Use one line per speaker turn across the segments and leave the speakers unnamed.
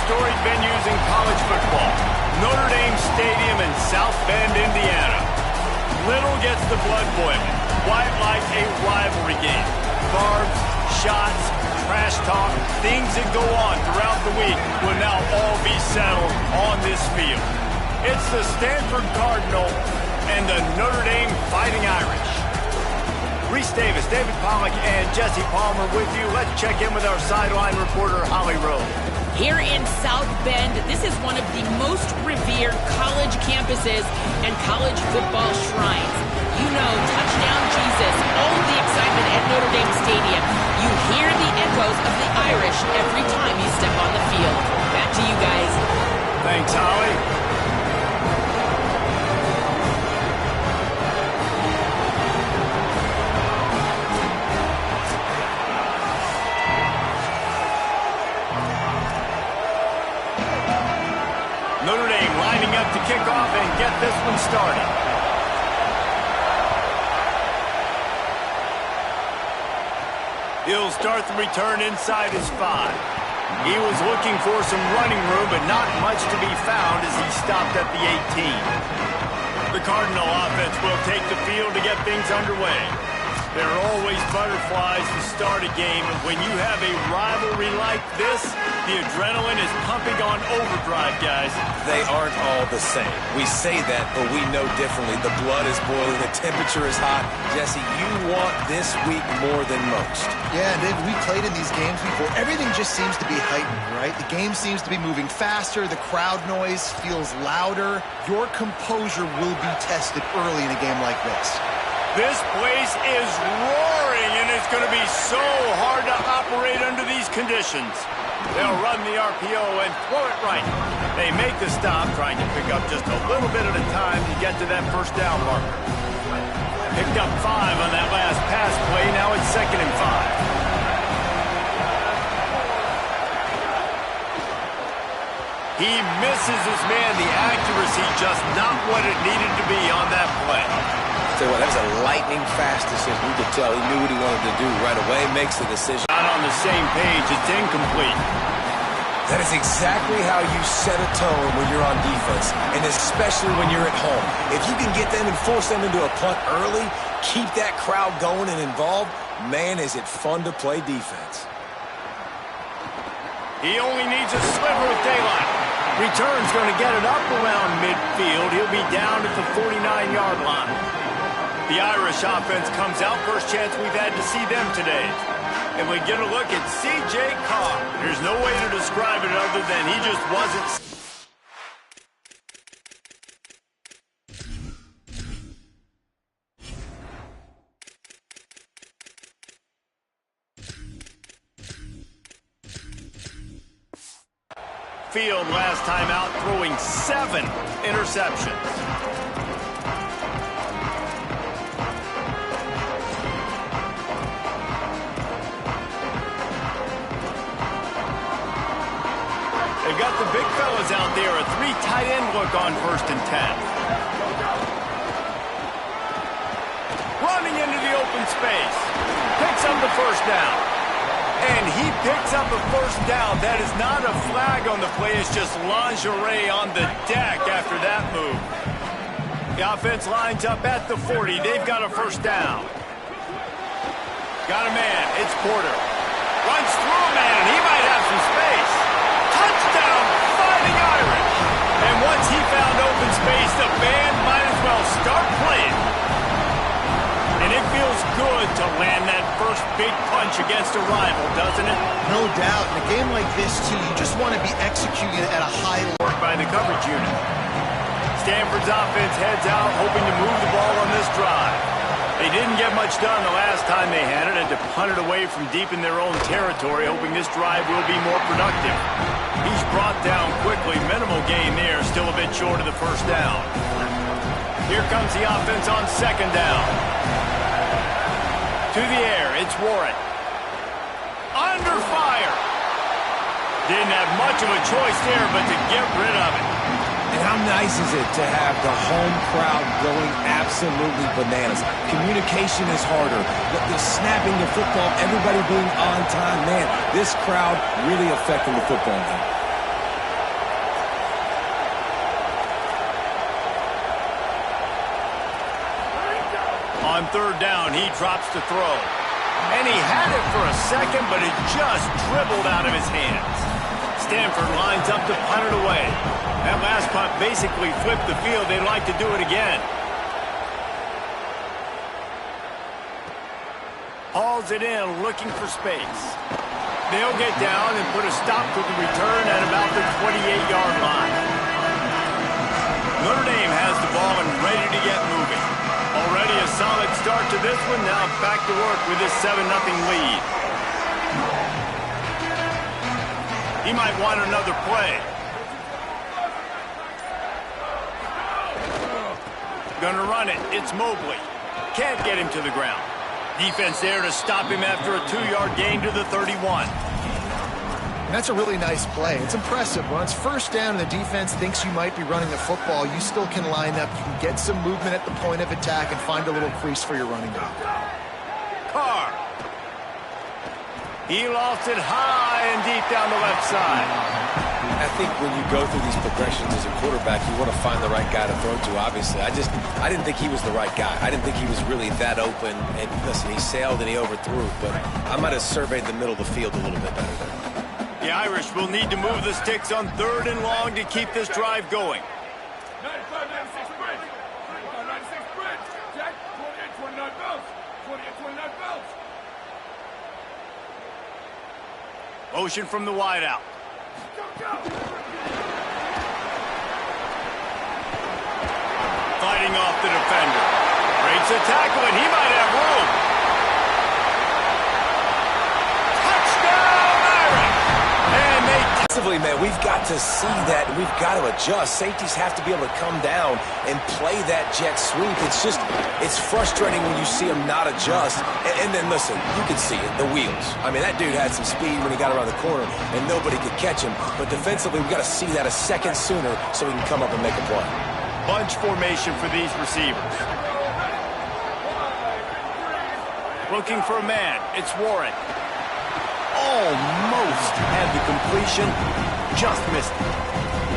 storied venues in college football. Notre Dame Stadium in South Bend, Indiana. Little gets the blood boiling, quite like a rivalry game. Barbs, shots, trash talk, things that go on throughout the week will now all be settled on this field. It's the Stanford Cardinal and the Notre Dame Fighting Irish. Reese Davis, David Pollack, and Jesse Palmer with you. Let's check in with our sideline reporter, Holly Rowe.
Here in South Bend, this is one of the most revered college campuses and college football shrines. You know, touchdown Jesus, all of the excitement at Notre Dame Stadium. You hear the echoes of the Irish every time you step on the field. Back to you guys.
Thanks, Holly. Notre Dame lining up to kick off and get this one started. He'll start the return inside his 5. He was looking for some running room, but not much to be found as he stopped at the 18. The Cardinal offense will take the field to get things underway. There are always butterflies to start a game, and when you have a rivalry like this, the adrenaline is pumping on overdrive, guys.
They aren't all the same. We say that, but we know differently. The blood is boiling, the temperature is hot. Jesse, you want this week more than most.
Yeah, and Dave, we played in these games before. Everything just seems to be heightened, right? The game seems to be moving faster. The crowd noise feels louder. Your composure will be tested early in a game like this.
This place is roaring, and it's going to be so hard to operate under these conditions. They'll run the RPO and throw it right. They make the stop, trying to pick up just a little bit at a time to get to that first down marker. Picked up 5 on that last pass play. Now it's 2nd and 5. He misses his man. The accuracy just not what it needed to be on that play.
Tell you what, that was a lightning-fast decision. You could tell he knew what he wanted to do right away. Makes the decision.
Not on the same page. It's incomplete.
That is exactly how you set a tone when you're on defense, and especially when you're at home. If you can get them and force them into a punt early, keep that crowd going and involved, man, is it fun to play defense.
He only needs a sliver of daylight. Return's going to get it up around midfield. He'll be down at the 49-yard line. The Irish offense comes out. First chance we've had to see them today. And we get a look at C.J. Carr. There's no way to describe it other than he just wasn't. Field last time out throwing 7 interceptions. They've got the big fellas out there, a 3 tight end look on 1st and 10. Running into the open space. Picks up the first down. And he picks up a first down. That is not a flag on the play. It's just lingerie on the deck after that move. The offense lines up at the 40. They've got a first down. Got a man. It's Porter. Runs through a man, and he might have some space. Touchdown, Fighting Irish. And once he found open space, the band might as well start playing. And it feels good to land that first big punch against a rival, doesn't it?
No doubt. In a game like this, too, you just want to be executing at a high level.
By the coverage unit. Stanford's offense heads out, hoping to move the ball on this drive. They didn't get much done the last time they had it, and to punt it away from deep in their own territory, hoping this drive will be more productive. He's brought down quickly. Minimal gain there, still a bit short of the first down. Here comes the offense on 2nd down. To the air, it's Warren. Under fire. Didn't have much of a choice there, but to get rid of it.
And how nice is it to have the home crowd going absolutely bananas? Communication is harder. The snapping the football, everybody being on time. Man, this crowd really affecting the football game.
On third down, he drops to throw. And he had it for a second, but it just dribbled out of his hands. Stanford lines up to punt it away. That last punt basically flipped the field. They'd like to do it again. Hauls it in, looking for space. They'll get down and put a stop to the return at about the 28-yard line. Notre Dame has the ball and ready to get moving. Already a solid start to this one. Now back to work with this 7-0 lead. He might want another play. Gonna run it. It's Mobley. Can't get him to the ground. Defense there to stop him after a 2-yard gain to the 31.
And that's a really nice play. It's impressive. When it's first down and the defense thinks you might be running the football, you still can line up. You can get some movement at the point of attack and find a little crease for your running back.
Carr. He lost it high and deep down the left side.
I think when you go through these progressions as a quarterback, you want to find the right guy to throw to, obviously. I didn't think he was the right guy. I didn't think he was really that open. And listen, he sailed and he overthrew, but I might have surveyed the middle of the field a little bit better there.
The Irish will need to move the sticks on 3rd and long to keep this drive going.
95-96 bridge. 95-96 bridge. Jack, 28-29 belts. 28-29 belts.
Motion from the wideout. Fighting off the defender. Breaks a tackle, and he might have room. Touchdown, Irish! And they...
Defensively, man, we've got to see that. We've got to adjust. Safeties have to be able to come down and play that jet sweep. It's frustrating when you see them not adjust. And then, listen, you can see it, the wheels. I mean, that dude had some speed when he got around the corner, and nobody could catch him. But defensively, we've got to see that a second sooner so we can come up and make a play.
Bunch formation for these receivers. Looking for a man. It's Warren. Almost had the completion. Just missed it.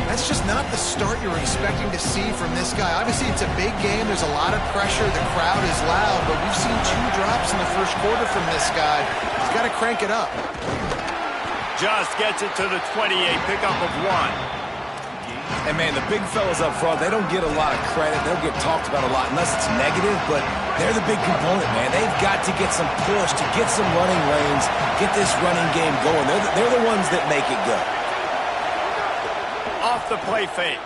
That's just not the start you're expecting to see from this guy. Obviously, it's a big game. There's a lot of pressure. The crowd is loud, but we've seen 2 drops in the first quarter from this guy. He's got to crank it up.
Just gets it to the 28, pickup of 1.
And, man, the big fellas up front, they don't get a lot of credit. They don't get talked about a lot unless it's negative, but they're the big component, man. They've got to get some push, to get some running lanes, get this running game going. They're the ones that make it go.
Off the play fake.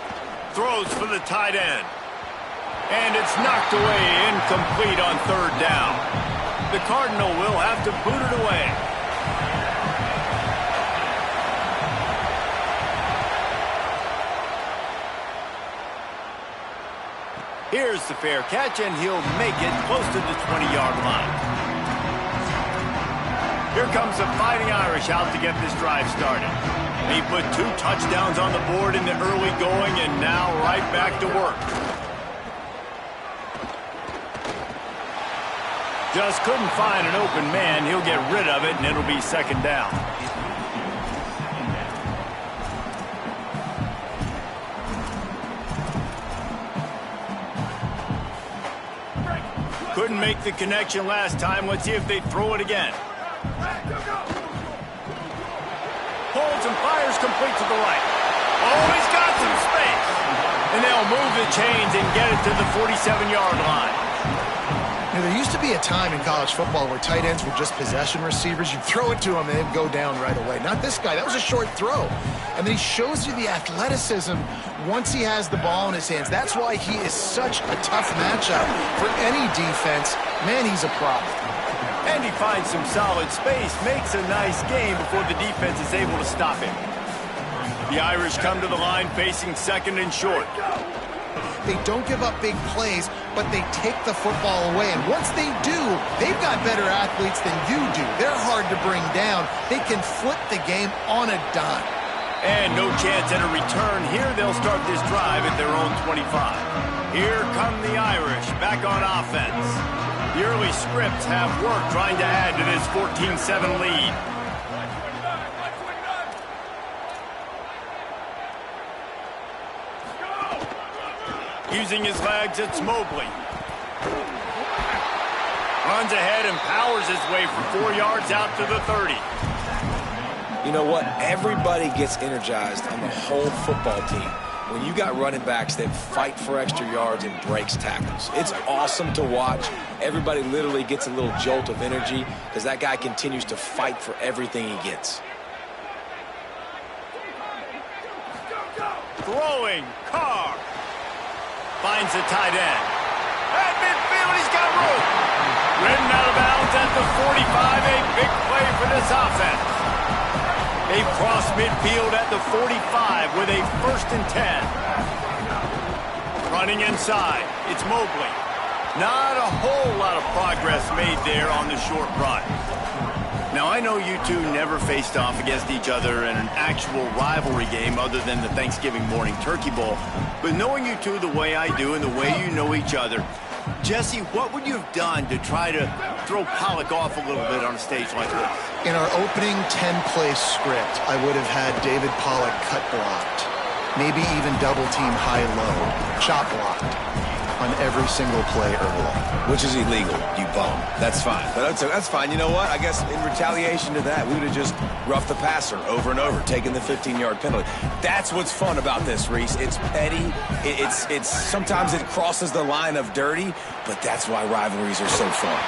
Throws for the tight end. And it's knocked away, incomplete on 3rd down. The Cardinal will have to boot it away. Here's the fair catch, and he'll make it close to the 20-yard line. Here comes the Fighting Irish out to get this drive started. He put 2 touchdowns on the board in the early going, and now right back to work. Just couldn't find an open man. He'll get rid of it, and it'll be 2nd down. Couldn't make the connection last time. Let's see if they throw it again. Holds and fires complete to the right. Oh, he's got some space. And they'll move the chains and get it to the 47-yard line.
You know, there used to be a time in college football where tight ends were just possession receivers. You'd throw it to them and they'd go down right away. Not this guy. That was a short throw. And then he shows you the athleticism once he has the ball in his hands. That's why he is such a tough matchup for any defense. Man, he's a problem.
And he finds some solid space, makes a nice game before the defense is able to stop him. The Irish come to the line facing 2nd and short.
They don't give up big plays, but they take the football away. And once they do, they've got better athletes than you do. They're hard to bring down. They can flip the game on a dime.
And no chance at a return. Here they'll start this drive at their own 25. Here come the Irish back on offense. The early scripts have worked trying to add to this 14-7 lead. Using his legs, it's Mobley. Runs ahead and powers his way for 4 yards out to the 30.
You know what? Everybody gets energized on the whole football team when you got running backs that fight for extra yards and breaks tackles. It's awesome to watch. Everybody literally gets a little jolt of energy because that guy continues to fight for everything he gets.
Throwing, Carr. Finds the tight end. At midfield, he's got room. Ridden out of bounds at the 45, a big play for this offense. They've crossed midfield at the 45 with a 1st and 10. Running inside, it's Mobley. Not a whole lot of progress made there on the short run. Now, I know you two never faced off against each other in an actual rivalry game other than the Thanksgiving morning turkey bowl. But knowing you two the way I do and the way you know each other, Jesse, what would you have done to try to throw Pollock off a little bit on a stage like this?
In our opening 10-play script, I would have had David Pollock cut blocked. Maybe even double team high-low, chop blocked on every single play early.
Which is illegal, you bum. That's fine. But that's fine. You know what? I guess in retaliation to that, we would have just roughed the passer over and over, taking the 15-yard penalty. That's what's fun about this, Reese. It's petty. It's sometimes it crosses the line of dirty, but that's why rivalries are so fun.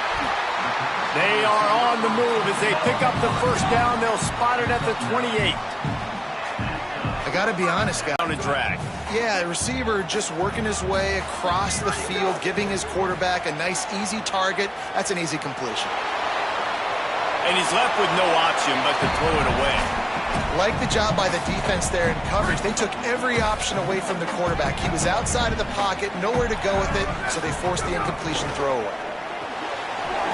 They are on the move as they pick up the 1st down. They'll spot it at the 28.
I got to be honest, guys.
On a drag.
Yeah, the receiver just working his way across the field, giving his quarterback a nice, easy target. That's an easy completion.
And he's left with no option but to throw it away.
Like the job by the defense there in coverage. They took every option away from the quarterback. He was outside of the pocket, nowhere to go with it, so they forced the incompletion throwaway.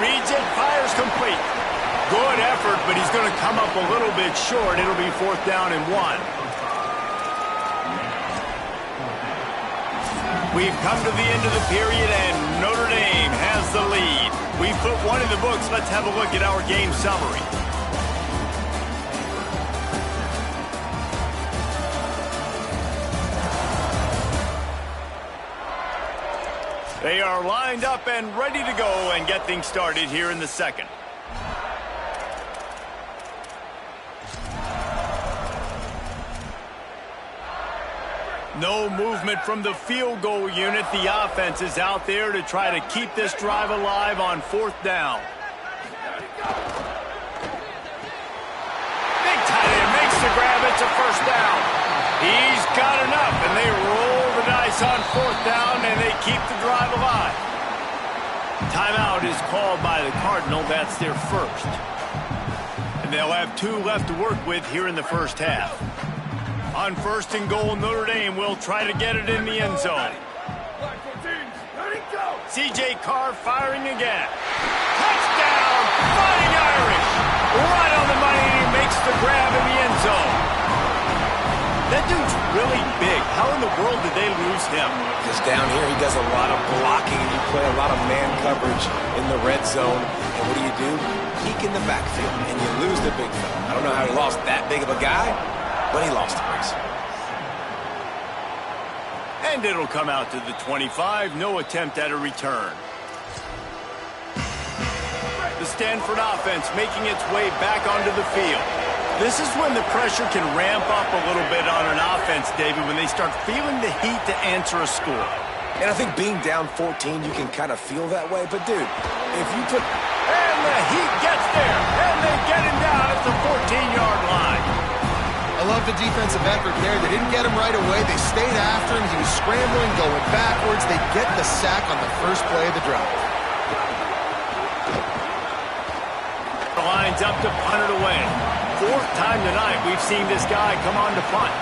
Reads it, fires complete. Good effort, but he's going to come up a little bit short. It'll be 4th down and 1. We've come to the end of the period, and Notre Dame has the lead. We've put one in the books. Let's have a look at our game summary. They are lined up and ready to go and get things started here in the 2nd. No movement from the field goal unit. The offense is out there to try to keep this drive alive on 4th down. Big tight end makes the grab. It's a 1st down. He's got enough, and they roll the dice on 4th down, and they keep the drive alive. Timeout is called by the Cardinal. That's their 1st. And they'll have 2 left to work with here in the 1st half. On 1st and goal, Notre Dame will try to get it in the end zone. C.J. Carr firing again. Touchdown, Fighting Irish. Right on the money, and he makes the grab in the end zone. That dude's really big. How in the world did they lose him?
Because down here, he does a lot of blocking, and you play a lot of man coverage in the red zone. And what do? Peek in the backfield, and you lose the big fella. I don't know how he lost that big of a guy, but he lost the race.
And it'll come out to the 25. No attempt at a return. The Stanford offense making its way back onto the field. This is when the pressure can ramp up a little bit on an offense, David, when they start feeling the heat to answer a score.
And I think being down 14, you can kind of feel that way. But, dude, if you put...
And the heat gets there, and they get him down at the 14-yard line.
I love the defensive effort there. They didn't get him right away. They stayed after him. He was scrambling, going backwards. They get the sack on the first play of the drive.
The line's up to punt it away. 4th time tonight we've seen this guy come on to punt.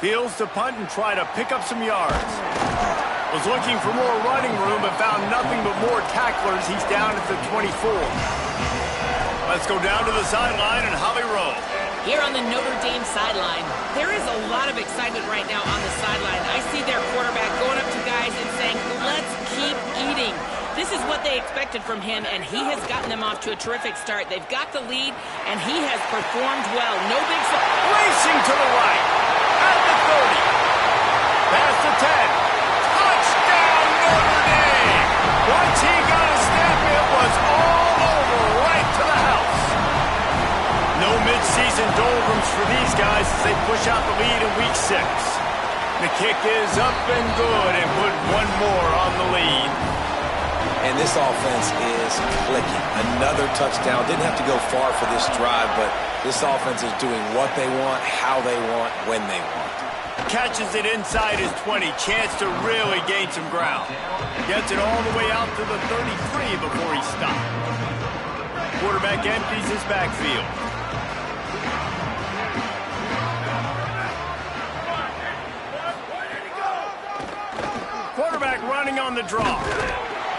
Fields to punt and try to pick up some yards. Was looking for more running room but found nothing but more tacklers. He's down at the 24. Let's go down to the sideline and Holly Rowe.
Here on the Notre Dame sideline, there is a lot of excitement right now on the sideline. I see their quarterback going up to guys and saying, let's keep eating. This is what they expected from him, and he has gotten them off to a terrific start. They've got the lead, and he has performed well. No big...
Racing to the right. At the 30. Past the 10. season doldrums for these guys as they push out the lead in week 6. The kick is up and good and put one more on the lead.
And this offense is clicking. Another touchdown. Didn't have to go far for this drive, but this offense is doing what they want, how they want, when they want.
Catches it inside his 20. Chance to really gain some ground. Gets it all the way out to the 33 before he stopped. Quarterback empties his backfield. Quarterback running on the draw.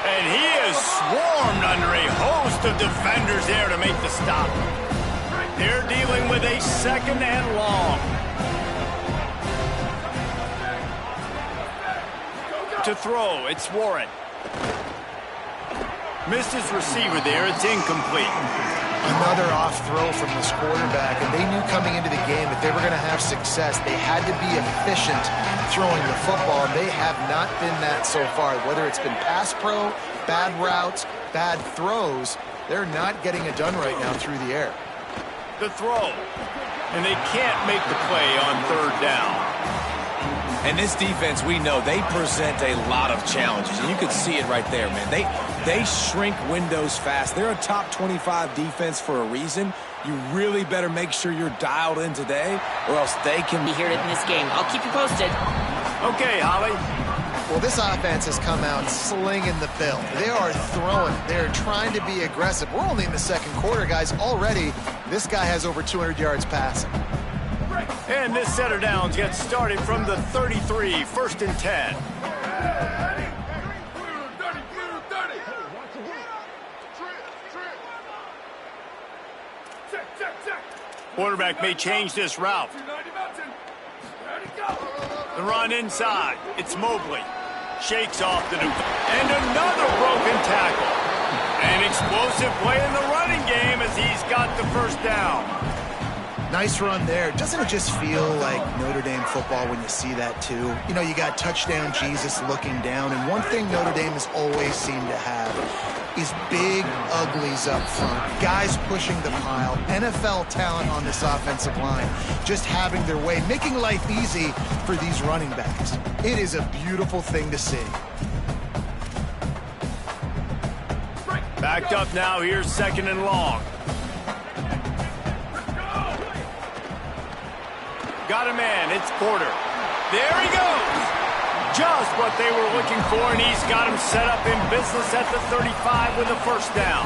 And he is swarmed under a host of defenders there to make the stop. They're dealing with a 2nd and long. To throw, it's Warren. Missed his receiver there, it's incomplete.
Another off throw from this quarterback, and they knew coming into the game that they were going to have success. They had to be efficient throwing the football, and they have not been that so far. Whether it's been pass pro, bad routes, bad throws, they're not getting it done right now through the air.
The throw, and they can't make the play on 3rd down.
And this defense, we know, they present a lot of challenges. And you can see it right there, man. They shrink windows fast. They're a top 25 defense for a reason. You really better make sure you're dialed in today, or else they can
Be here in this game. I'll keep you posted.
Okay, Holly.
Well, this offense has come out slinging the bill. They are throwing. They're trying to be aggressive. We're only in the 2nd quarter, guys. Already, this guy has over 200 yards passing.
And this set of downs gets started from the 33, 1st and 10. Quarterback may change this route. The run inside. It's Mobley. Shakes off the and another broken tackle. An explosive play in the running game as he's got the 1st down.
Nice run there. Doesn't it just feel like Notre Dame football when you see that too? You know, you got touchdown Jesus looking down, and one thing Notre Dame has always seemed to have is big uglies up front. Guys pushing the pile. NFL talent on this offensive line. Just having their way, making life easy for these running backs. It is a beautiful thing to see.
Backed up now, here's 2nd and long. Got a man, it's Porter. There he goes. Just what they were looking for, and he's got him set up in business at the 35 with a 1st down.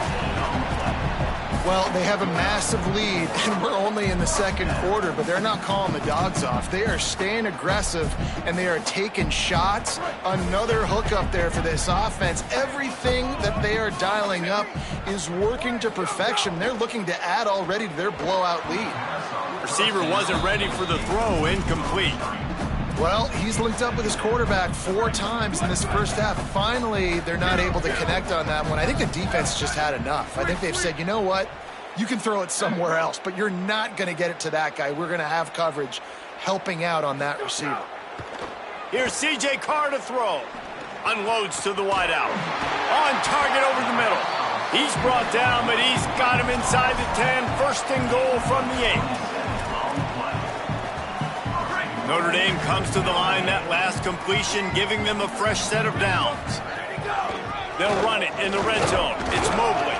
Well, they have a massive lead, and we're only in the 2nd quarter, but they're not calling the dogs off. They are staying aggressive, and they are taking shots. Another hookup there for this offense. Everything that they are dialing up is working to perfection. They're looking to add already to their blowout lead.
Receiver wasn't ready for the throw, incomplete.
Well, he's linked up with his quarterback 4 times in this 1st half. Finally, they're not able to connect on that one. I think the defense just had enough. I think they've said, you know what? You can throw it somewhere else, but you're not going to get it to that guy. We're going to have coverage helping out on that receiver.
Here's C.J. Carr to throw. Unloads to the wideout. On target over the middle. He's brought down, but he's got him inside the 10. 1st and goal from the 8. Notre Dame comes to the line, that last completion giving them a fresh set of downs. They'll run it in the red zone. It's Mobley.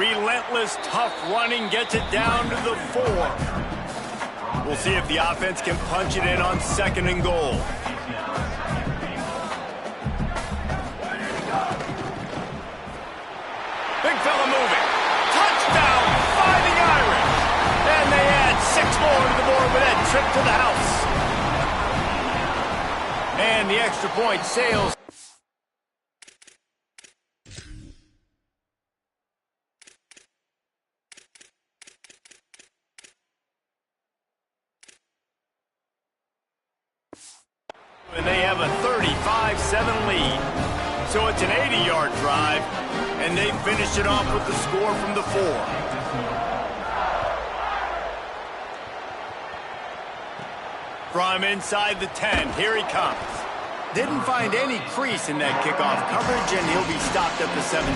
Relentless, tough running gets it down to the 4. We'll see if the offense can punch it in on 2nd and goal. Big fella moving. Touchdown, Fighting Irish. And they add 6 more to the board with that trip to the house. And the extra point sails. And they have a 35-7 lead. So it's an 80-yard drive, and they finish it off with the score from the 4. From inside the 10, here he comes. Didn't find any crease in that kickoff coverage, and he'll be stopped at the 17.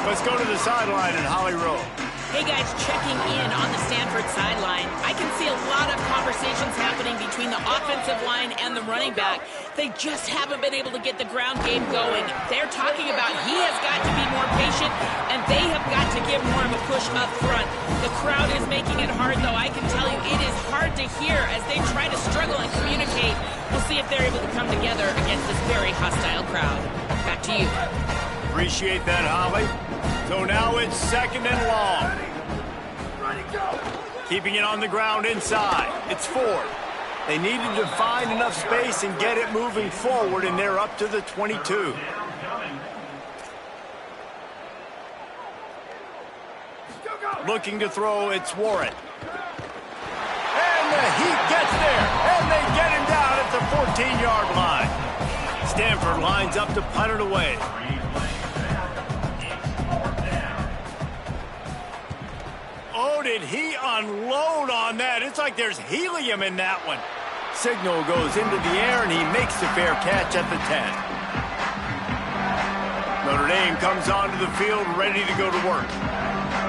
Let's go to the sideline in Holly Rowe.
Hey guys, checking in on the Stanford sideline. I can see a lot of conversations happening between the offensive line and the running back. They just haven't been able to get the ground game going. They're talking about he has got to be more patient, and they have got to give more of a push up front. The crowd is making it hard, though. I can tell you it is hard to hear as they try to struggle and communicate. We'll see if they're able to come together against this very hostile crowd. Back to you.
Appreciate that, Holly. So now it's 2nd and long. Keeping it on the ground inside. It's 4th. They needed to find enough space and get it moving forward, and they're up to the 22. Looking to throw, it's Warren. And the Heat gets there, and they get him down at the 14-yard line. Stanford lines up to punt it away. Oh, did he unload on that? It's like there's helium in that one. Signal goes into the air, and he makes the fair catch at the 10. Notre Dame comes onto the field ready to go to work.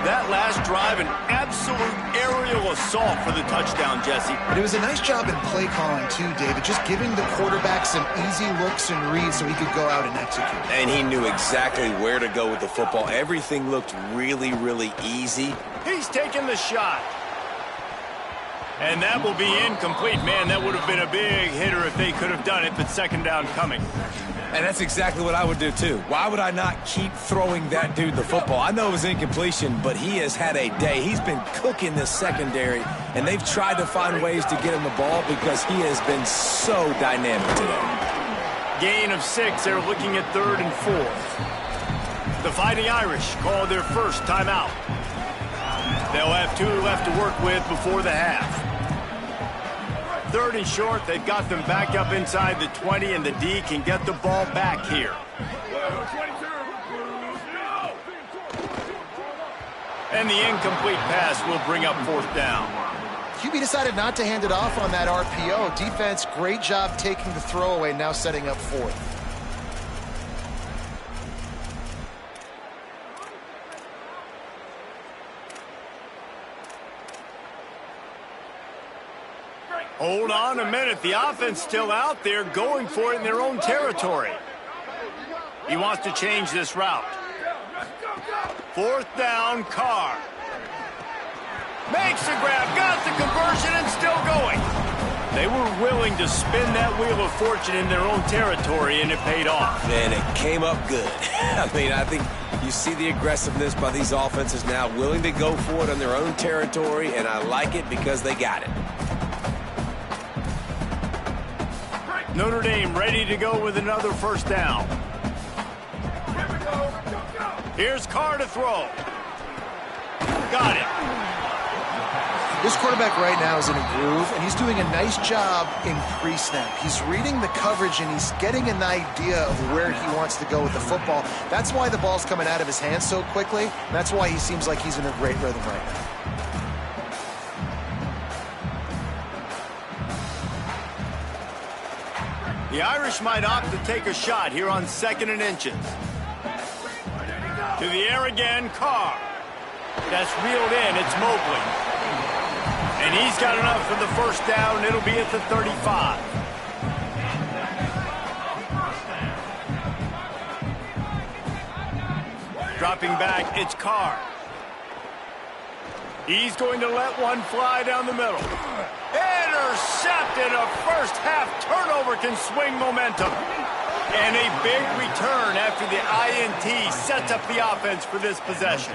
That last drive, an absolute aerial assault for the touchdown, Jesse.
But it was a nice job in play calling, too, David. Just giving the quarterback some easy looks and reads so he could go out and execute.
And he knew exactly where to go with the football. Everything looked really, really easy.
He's taking the shot. And that will be incomplete. Man, that would have been a big hitter if they could have done it, but 2nd down coming.
And that's exactly what I would do, too. Why would I not keep throwing that dude the football? I know it was incompletion, but he has had a day. He's been cooking this secondary, and they've tried to find ways to get him the ball because he has been so dynamic today.
Gain of 6. They're looking at 3rd and 4. The Fighting Irish call their first timeout. They'll have 2 left to work with before the half. 3rd and short, they've got them back up inside the 20, and the D can get the ball back here. And the incomplete pass will bring up 4th down.
QB decided not to hand it off on that RPO. Defense, great job taking the throwaway, now setting up 4th.
Hold on a minute. The offense still out there going for it in their own territory. He wants to change this route. 4th down, Carr. Makes the grab, got the conversion, and still going. They were willing to spin that wheel of fortune in their own territory, and it paid off.
And it came up good. I mean, I think you see the aggressiveness by these offenses now, willing to go for it on their own territory, and I like it because they got it.
Notre Dame ready to go with another 1st down. Here's Carr to throw. Got it.
This quarterback right now is in a groove, and he's doing a nice job in pre-snap. He's reading the coverage, and he's getting an idea of where he wants to go with the football. That's why the ball's coming out of his hands so quickly. And that's why he seems like he's in a great rhythm right now.
The Irish might opt to take a shot here on 2nd and inches. To the air again, Carr. That's reeled in, it's Mobley. And he's got enough for the 1st down. It'll be at the 35. Dropping back, it's Carr. He's going to let one fly down the middle. Intercepted. A first-half turnover can swing momentum. And a big return after the INT sets up the offense for this possession.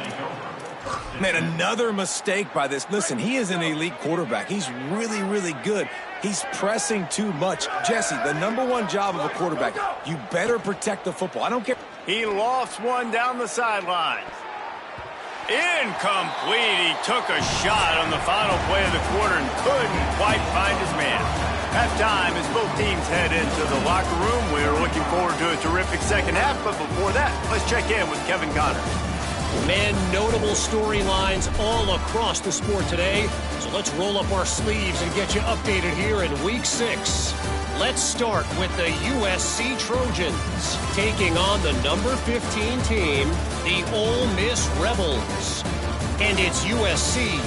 Man, another mistake by this. Listen, he is an elite quarterback. He's really, really good. He's pressing too much. Jesse, the #1 job of a quarterback, you better protect the football. I don't care.
He lofts one down the sideline. Incomplete. He took a shot on the final play of the quarter and couldn't quite find his man. Halftime as both teams head into the locker room. We're looking forward to a terrific 2nd half, but before that, let's check in with Kevin Connors.
Man, notable storylines all across the sport today. So let's roll up our sleeves and get you updated here in Week 6. Let's start with the USC Trojans taking on the number 15 team, the Ole Miss Rebels. And it's USC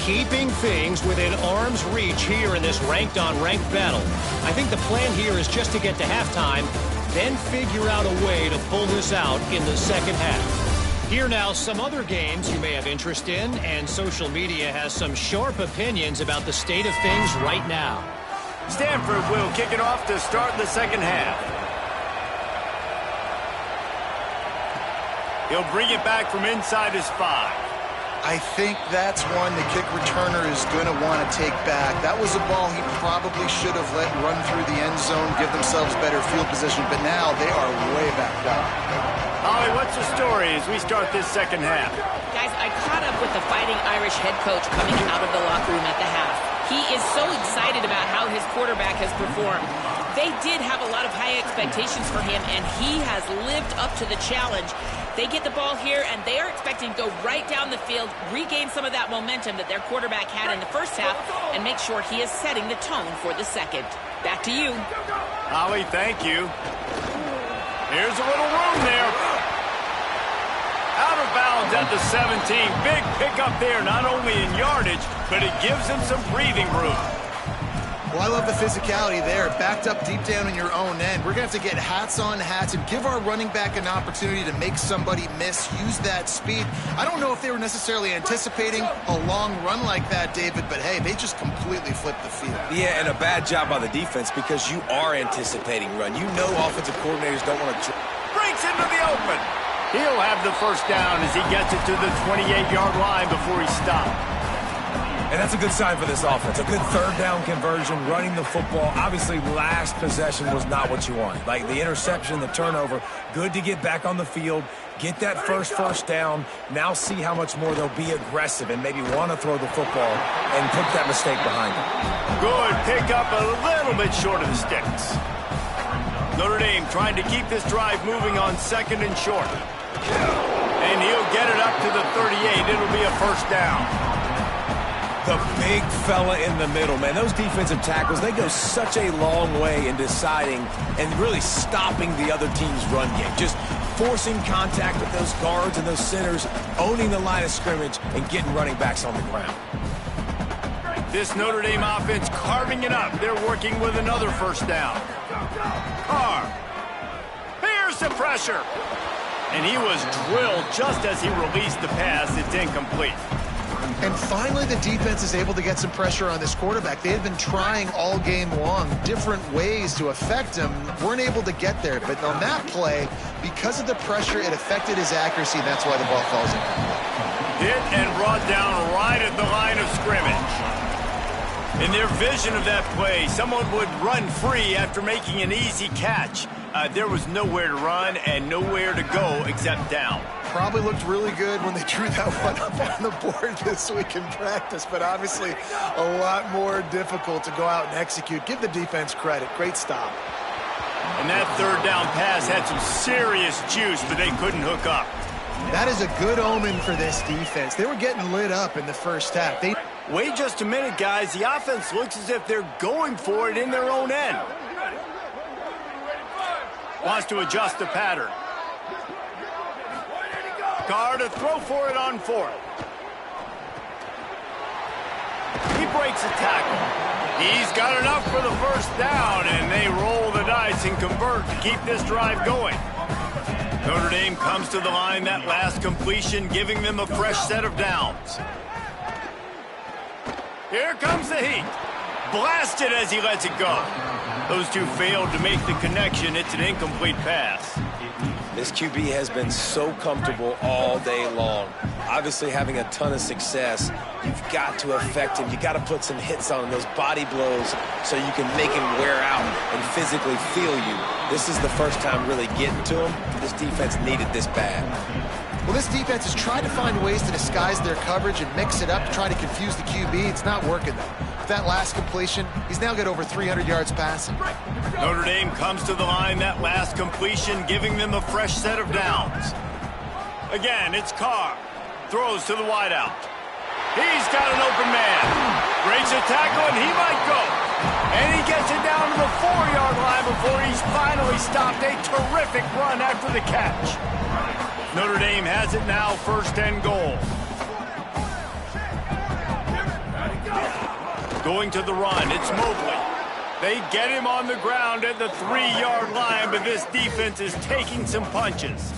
keeping things within arm's reach here in this ranked-on-ranked battle. I think the plan here is just to get to halftime, then figure out a way to pull this out in the second half. Here now, some other games you may have interest in, and social media has some sharp opinions about the state of things right now.
Stanford will kick it off to start the second half. He'll bring it back from inside his 5.
I think that's one the kick returner is going to want to take back. That was a ball he probably should have let run through the end zone, give themselves better field position, but now they are way back up.
Holly, what's the story as we start this second half?
Guys, I caught up with the Fighting Irish head coach coming out of the locker room at the half. He is so excited about how his quarterback has performed. They did have a lot of high expectations for him, and he has lived up to the challenge. They get the ball here, and they are expecting to go right down the field, regain some of that momentum that their quarterback had in the first half, and make sure he is setting the tone for the second. Back to you.
Holly, thank you. Here's a little room there. Out of bounds at the 17. Big pickup there, not only in yardage, but it gives him some breathing room.
Well, I love the physicality there. Backed up deep down in your own end. We're going to have to get hats on hats and give our running back an opportunity to make somebody miss, use that speed. I don't know if they were necessarily anticipating a long run like that, David, but hey, they just completely flipped the field.
Yeah, and a bad job by the defense because you are anticipating run. You know offensive coordinators don't want to...
Breaks into the open. He'll have the first down as he gets it to the 28-yard line before he stopped.
And that's a good sign for this offense. A good third down conversion, running the football. Obviously, last possession was not what you wanted. Like the interception, the turnover, good to get back on the field, get that first down. Now see how much more they'll be aggressive and maybe want to throw the football and put that mistake behind them.
Good pickup, a little bit short of the sticks. Notre Dame trying to keep this drive moving on second and short. And he'll get it up to the 38. It'll be a first down.
The big fella in the middle, man. Those defensive tackles, they go such a long way in deciding and really stopping the other team's run game. Just forcing contact with those guards and those centers, owning the line of scrimmage, and getting running backs on the ground.
This Notre Dame offense carving it up. They're working with another first down. Carr. Here's the pressure. And he was drilled just as he released the pass. It's incomplete.
And finally, the defense is able to get some pressure on this quarterback. They had been trying all game long different ways to affect him. Weren't able to get there. But on that play, because of the pressure, it affected his accuracy, and that's why the ball falls in.
Hit and brought down right at the line of scrimmage. In their vision of that play, someone would run free after making an easy catch. There was nowhere to run and nowhere to go except down.
Probably looked really good when they drew that one up on the board this week in practice, but obviously a lot more difficult to go out and execute. Give the defense credit. Great stop.
And that third down pass had some serious juice, but they couldn't hook up.
That is a good omen for this defense. They were getting lit up in the first half.
Wait just a minute, guys. The offense looks as if they're going for it in their own end. Wants to adjust the pattern. Carr to throw for it on fourth. He breaks a tackle. He's got enough for the first down, and they roll the dice and convert to keep this drive going. Notre Dame comes to the line, that last completion, giving them a fresh set of downs. Here comes the heat. Blasted as he lets it go. Those two failed to make the connection. It's an incomplete pass.
This QB has been so comfortable all day long. Obviously having a ton of success. You've got to affect him. You got to put some hits on him, those body blows, so you can make him wear out and physically feel you. This is the first time really getting to him. This defense needed this bad.
Well, this defense has tried to find ways to disguise their coverage and mix it up to try to confuse the QB. It's not working, though. With that last completion, he's now got over 300 yards passing.
Notre Dame comes to the line, that last completion, giving them a fresh set of downs. Again, it's Carr. Throws to the wideout. He's got an open man. Breaks a tackle, and he might go. And he gets it down to the 4-yard line before he's finally stopped. A terrific run after the catch. Notre Dame has it now, first and goal. Going to the run, it's Mobley. They get him on the ground at the 3-yard line, but this defense is taking some punches.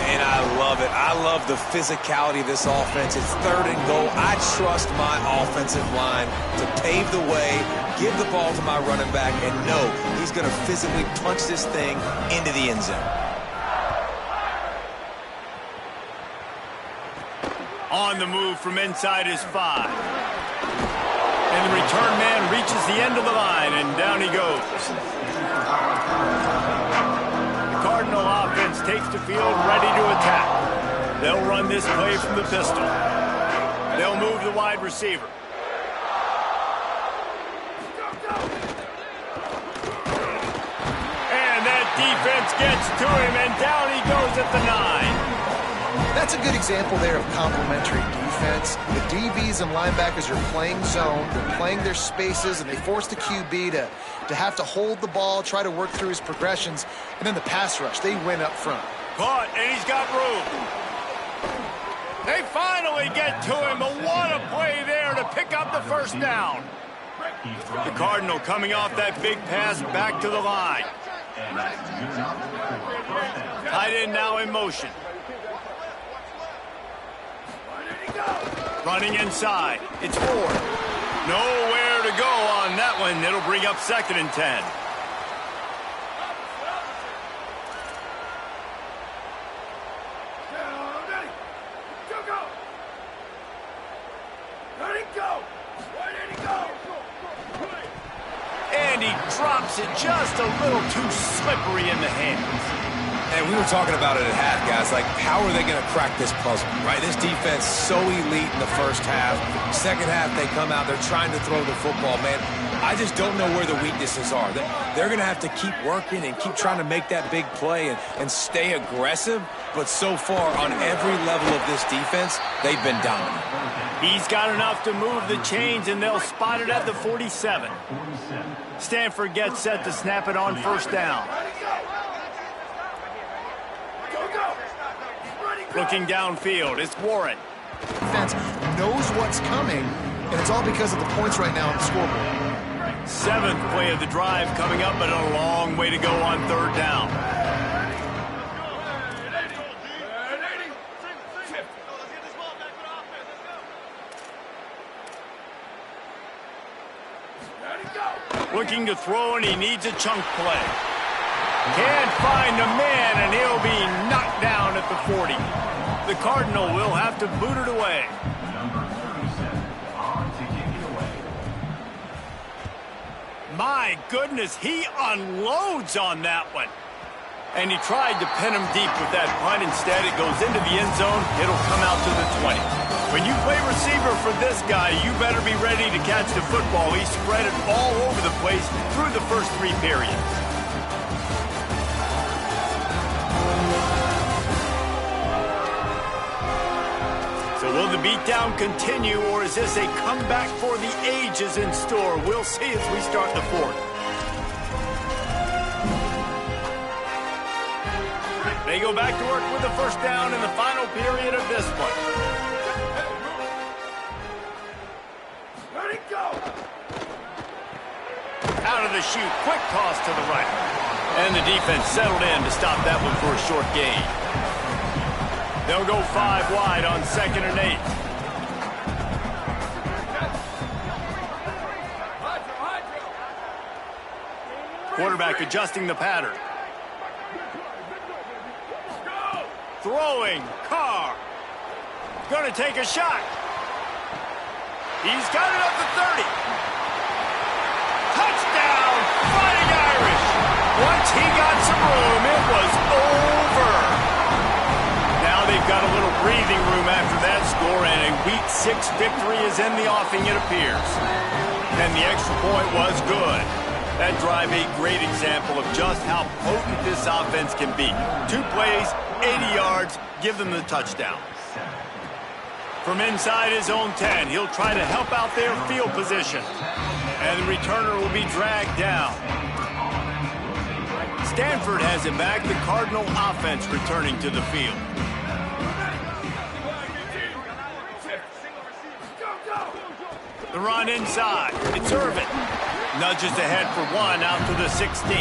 And I love it. I love the physicality of this offense. It's 3rd and goal. I trust my offensive line to pave the way, give the ball to my running back, and know he's going to physically punch this thing into the end zone.
On the move from inside his 5. And the return man reaches the end of the line, and down he goes. The Cardinal offense takes the field ready to attack. They'll run this play from the pistol. They'll move the wide receiver. And that defense gets to him, and down he goes at the 9.
That's a good example there of complementary defense. The DBs and linebackers are playing zone, they're playing their spaces, and they force the QB to have to hold the ball, try to work through his progressions, and then the pass rush, they win up front.
Caught, and he's got room. They finally get to him, but what a play there to pick up the first down. The Cardinal coming off that big pass back to the line. Tight end now in motion. Running inside. It's Ford. Nowhere to go on that one. It'll bring up 2nd and 10. And he drops it just a little too slippery in the hands.
And we were talking about it at half, guys. Like, how are they going to crack this puzzle, right? This defense so elite in the first half. Second half, they come out. They're trying to throw the football, man. I just don't know where the weaknesses are. They're going to have to keep working and keep trying to make that big play and stay aggressive. But so far, on every level of this defense, they've been dominant.
He's got enough to move the chains, and they'll spot it at the 47. Stanford gets set to snap it on 1st down. Looking downfield, it's Warren.
Defense knows what's coming, and it's all because of the points right now on the scoreboard.
7th play of the drive coming up, but a long way to go on 3rd down. Looking to throw, and he needs a chunk play. Can't find a man, and he'll be knocked down at the 40. The Cardinal will have to boot it away. My goodness, he unloads on that one. And he tried to pin him deep with that punt. Instead, it goes into the end zone. It'll come out to the 20. When you play receiver for this guy, you better be ready to catch the football. He spread it all over the place through the first 3 periods. So will the beatdown continue, or is this a comeback for the ages in store? We'll see as we start the 4th. They go back to work with the 1st down in the final period of this one.
Let it go!
Out of the chute, quick toss to the right. And the defense settled in to stop that one for a short gain. They'll go 5 wide on 2nd and 8. Quarterback adjusting the pattern. Throwing, Carr. Gonna take a shot. He's got it up to 30. Touchdown, Fighting Irish. Once he got some room, it was over. Now they've got a little breathing room after that score, and a Week 6 victory is in the offing, it appears. And the extra point was good. That drive, a great example of just how potent this offense can be. 2 plays, 80 yards, give them the touchdown. From inside his own 10, he'll try to help out their field position. And the returner will be dragged down. Stanford has it back, the Cardinal offense returning to the field. The run inside. It's Irvin. Nudges ahead for one out to the 16.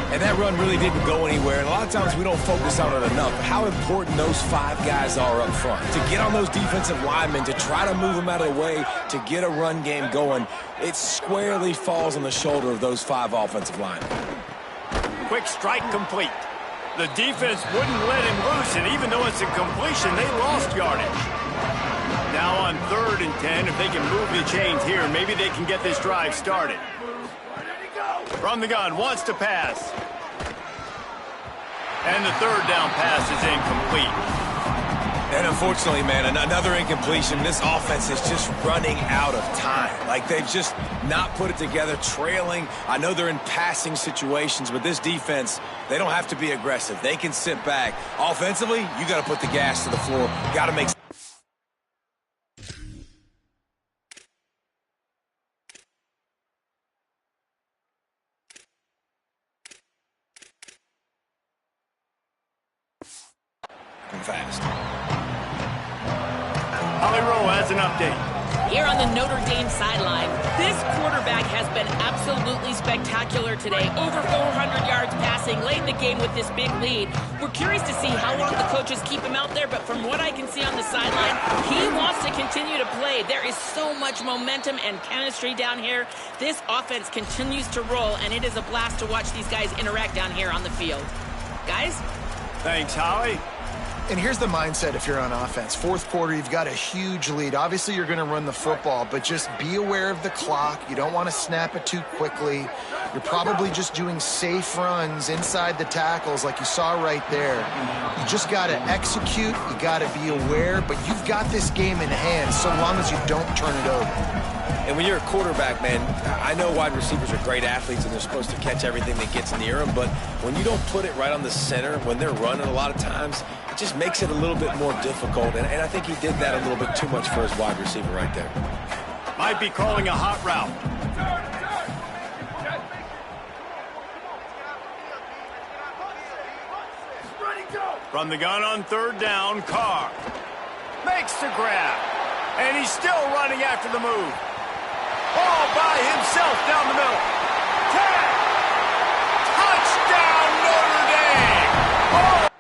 And that run really didn't go anywhere. And a lot of times we don't focus on it enough. How important those 5 guys are up front. To get on those defensive linemen, to try to move them out of the way, to get a run game going, it squarely falls on the shoulder of those 5 offensive linemen.
Quick strike complete. The defense wouldn't let him loose, and even though it's a completion, they lost yardage. Now on 3rd and 10, if they can move the chains here, maybe they can get this drive started. From the gun, wants to pass. And the 3rd down pass is incomplete.
And unfortunately, man, another incompletion. This offense is just running out of time. Like, they've just not put it together, trailing. I know they're in passing situations, but this defense, they don't have to be aggressive. They can sit back. Offensively, you got to put the gas to the floor. Got to make fast.
Holly Rowe has an update.
Here on the Notre Dame sideline, this quarterback has been absolutely spectacular today. Over 400 yards passing, late in the game with this big lead. We're curious to see how long the coaches keep him out there, but from what I can see on the sideline, he wants to continue to play. There is so much momentum and chemistry down here. This offense continues to roll, and it is a blast to watch these guys interact down here on the field. Guys?
Thanks, Holly.
And here's the mindset if you're on offense. 4th quarter, you've got a huge lead. Obviously, you're going to run the football, but just be aware of the clock. You don't want to snap it too quickly. You're probably just doing safe runs inside the tackles like you saw right there. You just got to execute. You got to be aware, but you've got this game in hand so long as you don't turn it over.
And when you're a quarterback, man, I know wide receivers are great athletes and they're supposed to catch everything that gets near them, but when you don't put it right on the center, when they're running a lot of times, it just makes it a little bit more difficult. And I think he did that a little bit too much for his wide receiver right there.
Might be calling a hot route. From the gun on 3rd down, Carr makes the grab. And he's still running after the move. All by himself down the middle. 10. Touchdown, Notre Dame. Oh.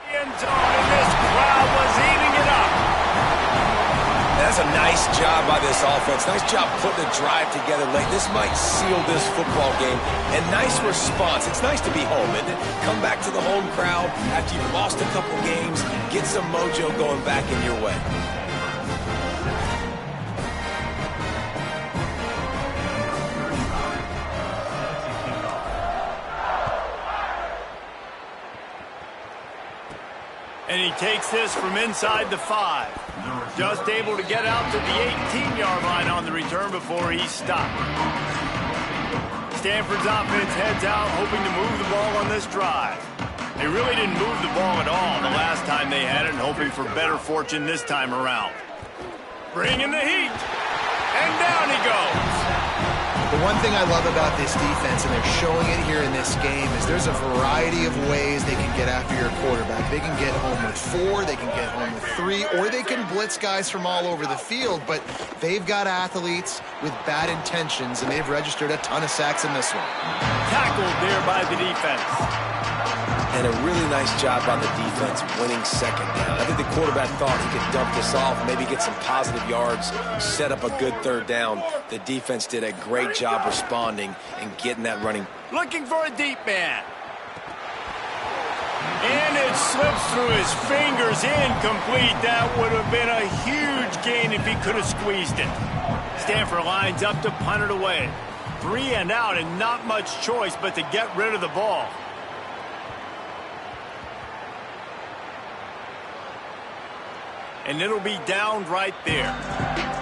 End zone, and this crowd was eating it up.
That's a nice job by this offense. Nice job putting a drive together late. This might seal this football game. And nice response. It's nice to be home, isn't it? Come back to the home crowd after you've lost a couple games. Get some mojo going back in your way.
And he takes this from inside the 5. Just able to get out to the 18-yard line on the return before he's stopped. Stanford's offense heads out, hoping to move the ball on this drive. They really didn't move the ball at all the last time they had it, and hoping for better fortune this time around. Bringing the heat. And down he goes.
The one thing I love about this defense, and they're showing it here in this game, is there's a variety of ways they can get after your quarterback. They can get home with 4, they can get home with 3, or they can blitz guys from all over the field. But they've got athletes with bad intentions, and they've registered a ton of sacks in this one.
Tackled there by the defense.
And a really nice job on the defense winning 2nd down. I think the quarterback thought he could dump this off, maybe get some positive yards, set up a good 3rd down. The defense did a great job responding and getting that running.
Looking for a deep man. And it slips through his fingers, incomplete. That would have been a huge gain if he could have squeezed it. Stanford lines up to punt it away. 3 and out, and not much choice but to get rid of the ball. And it'll be down right there.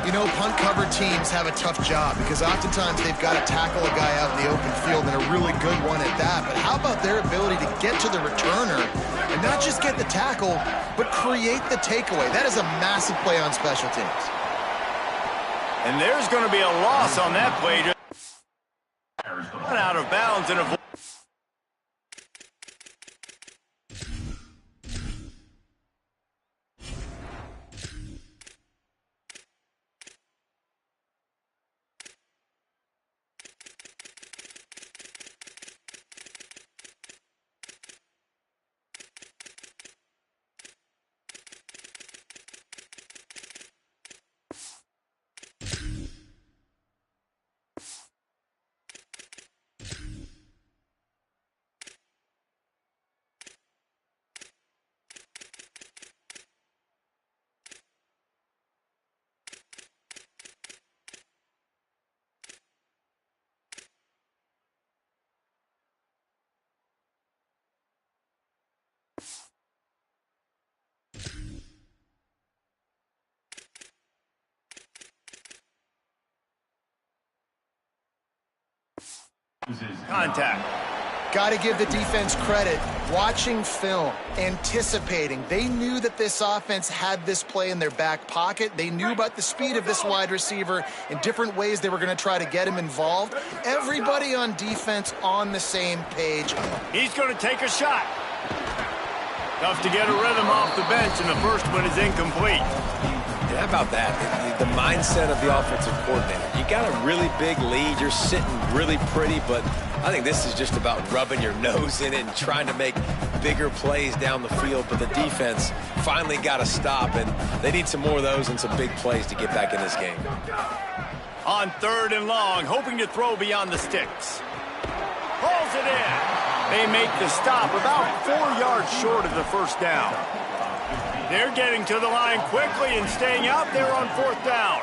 You know, punt-cover teams have a tough job because oftentimes they've got to tackle a guy out in the open field, and a really good one at that. But how about their ability to get to the returner and not just get the tackle, but create the takeaway? That is a massive play on special teams.
And there's going to be a loss on that play. Out of bounds and avoid. Contact.
Got to give the defense credit. Watching film, anticipating. They knew that this offense had this play in their back pocket. They knew about the speed of this wide receiver and different ways they were going to try to get him involved. Everybody on defense on the same page.
He's going to take a shot. Tough to get a rhythm off the bench, and the first one is incomplete.
And how about that? The mindset of the offensive coordinator. You got a really big lead. You're sitting really pretty, but I think this is just about rubbing your nose in it and trying to make bigger plays down the field. But the defense finally got to stop, and they need some more of those and some big plays to get back in this game.
On 3rd and long, hoping to throw beyond the sticks. Pulls it in. They make the stop about 4 yards short of the first down. They're getting to the line quickly and staying out there on 4th down.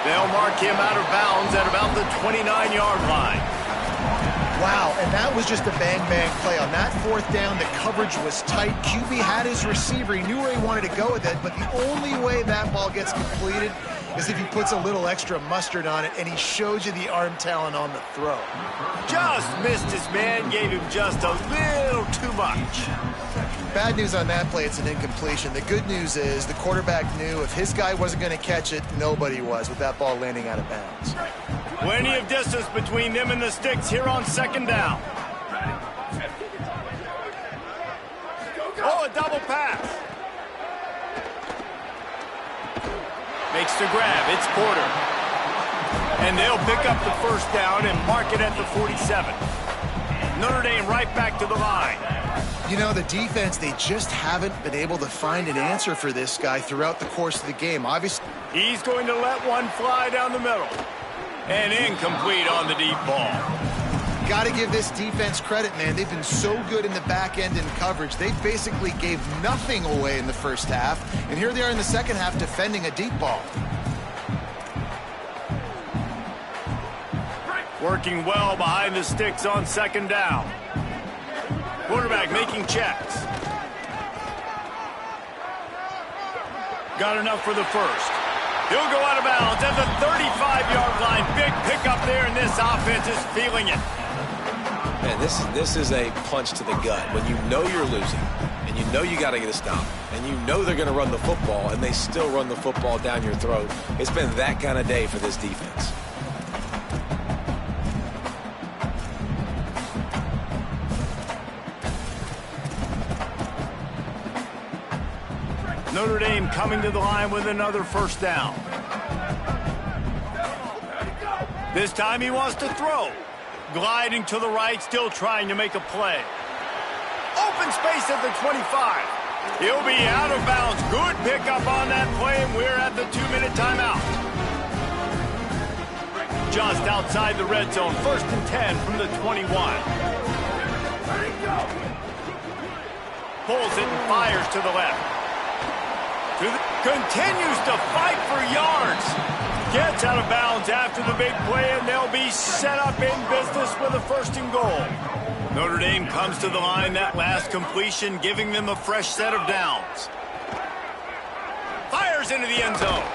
They'll mark him out of bounds at about the 29-yard line.
Wow, and that was just a bang-bang play. On that 4th down, the coverage was tight. QB had his receiver. He knew where he wanted to go with it, but the only way that ball gets completed is if he puts a little extra mustard on it, and he showed you the arm talent on the throw.
Just missed his man, gave him just a little too much.
Bad news on that play, it's an incompletion. The good news is the quarterback knew if his guy wasn't going to catch it, nobody was with that ball landing out of bounds.
Plenty of distance between them and the sticks here on 2nd down. Oh, a double pass. Makes the grab. It's Porter. And they'll pick up the first down and mark it at the 47. Notre Dame right back to the line.
You know, the defense, they just haven't been able to find an answer for this guy throughout the course of the game. Obviously,
he's going to let one fly down the middle. And incomplete on the deep ball.
Got to give this defense credit, man. They've been so good in the back end in coverage. They basically gave nothing away in the first half. And here they are in the second half defending a deep ball.
Working well behind the sticks on 2nd down. Quarterback making checks. Got enough for the first. He'll go out of bounds at the 35-yard line. Big pickup there, and this offense is feeling it.
Man, this is a punch to the gut. When you know you're losing, and you know you got to get a stop, and you know they're going to run the football, and they still run the football down your throat. It's been that kind of day for this defense.
Notre Dame coming to the line with another first down. This time he wants to throw. Gliding to the right, still trying to make a play. Open space at the 25. He'll be out of bounds. Good pickup on that play, and we're at the 2-minute timeout. Just outside the red zone, 1st and 10 from the 21. Pulls it and fires to the left. Continues to fight for yards. Gets out of bounds after the big play, and they'll be set up in business with a 1st and goal. Notre Dame comes to the line. That last completion giving them a fresh set of downs. Fires into the end zone.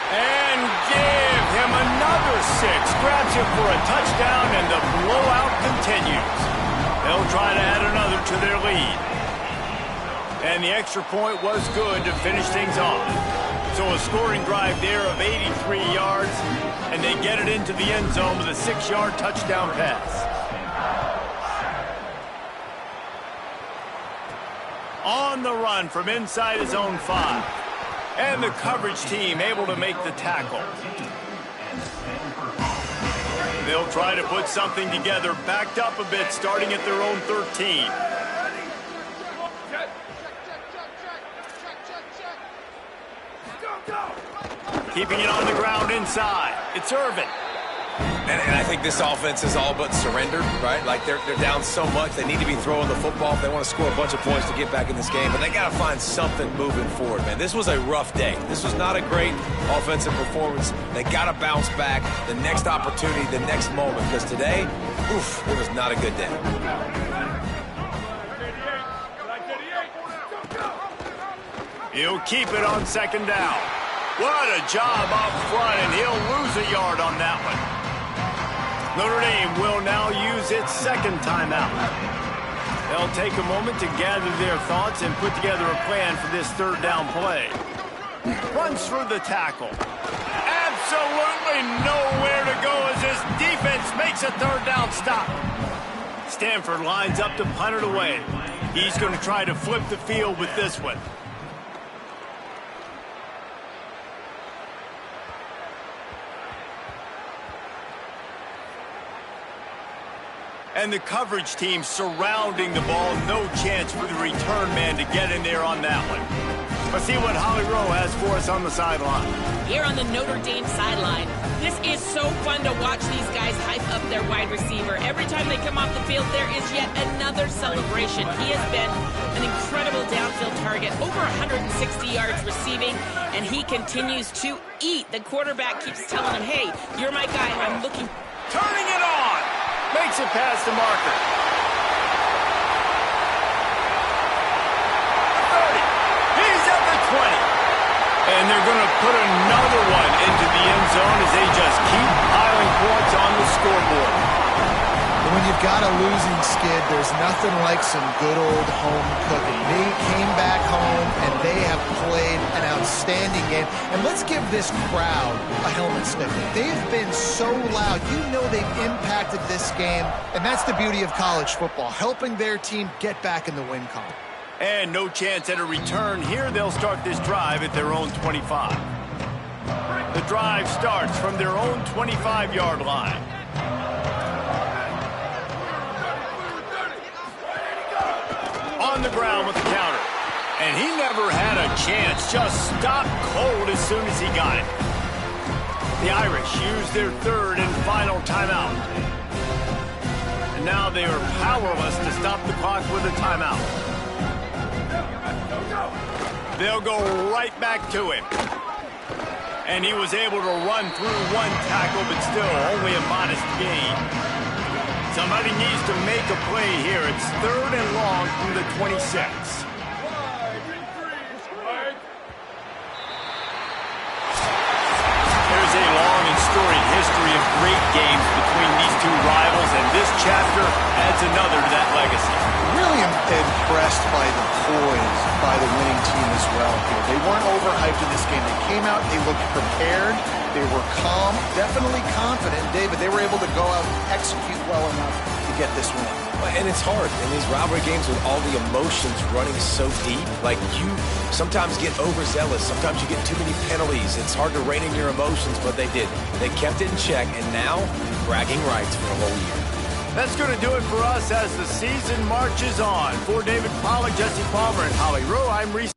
And give him another 6. Grabs him for a touchdown, and the blowout continues. They'll try to add another to their lead. And the extra point was good to finish things off. So a scoring drive there of 83 yards, and they get it into the end zone with a 6-yard touchdown pass. On the run from inside his own 5. And the coverage team able to make the tackle. They'll try to put something together, backed up a bit, starting at their own 13. Keeping it on the ground inside. It's Irvin.
And I think this offense is all but surrendered, right? Like they're down so much, they need to be throwing the football if they want to score a bunch of points to get back in this game. But they got to find something moving forward, man. This was a rough day. This was not a great offensive performance. They got to bounce back the next opportunity, the next moment. Because today, oof, it was not a good day.
He'll keep it on second down. What a job up front, and he'll lose a yard on that one. Notre Dame will now use its second timeout. They'll take a moment to gather their thoughts and put together a plan for this third down play. Runs through the tackle. Absolutely nowhere to go as this defense makes a third down stop. Stanford lines up to punt it away. He's going to try to flip the field with this one. And the coverage team surrounding the ball. No chance for the return man to get in there on that one. Let's see what Holly Rowe has for us on the sideline.
Here on the Notre Dame sideline, this is so fun to watch these guys hype up their wide receiver. Every time they come off the field, there is yet another celebration. He has been an incredible downfield target, over 160 yards receiving, and he continues to eat. The quarterback keeps telling him, hey, you're my guy, I'm looking.
Turning it on. Makes it past the marker. 30. He's at the 20. And they're going to put another one into the end zone as they just keep piling points on the scoreboard.
And when you've got a losing skid, there's nothing like some good old home cooking. They came back home, and they have played an outstanding game. And let's give this crowd a helmet stick. They've been so loud. You know they've impacted this game, and that's the beauty of college football, helping their team get back in the win column.
And no chance at a return here. They'll start this drive at their own 25. The drive starts from their own 25-yard line. On the ground with the counter. And he never had a chance. Just stopped cold as soon as he got it. The Irish use their third and final timeout. And now they are powerless to stop the clock with a timeout. They'll go right back to him. And he was able to run through one tackle, but still only a modest gain. Somebody needs to make a play here. It's third and long from the 26. There's a long and storied history of great games between these two rivals, and this chapter adds another to that legacy.
Really impressed by the poise by the winning team as well here. They weren't overhyped in this game. They came out, they looked prepared, they were calm, definitely confident. David, they were able to go out and execute well enough to get this win.
And it's hard in these rivalry games with all the emotions running so deep. Like, you sometimes get overzealous. Sometimes you get too many penalties. It's hard to rein in your emotions, but they did. They kept it in check, and now bragging rights for a whole year.
That's going to do it for us as the season marches on. For David Pollack, Jesse Palmer, and Holly Rowe, I'm Reese.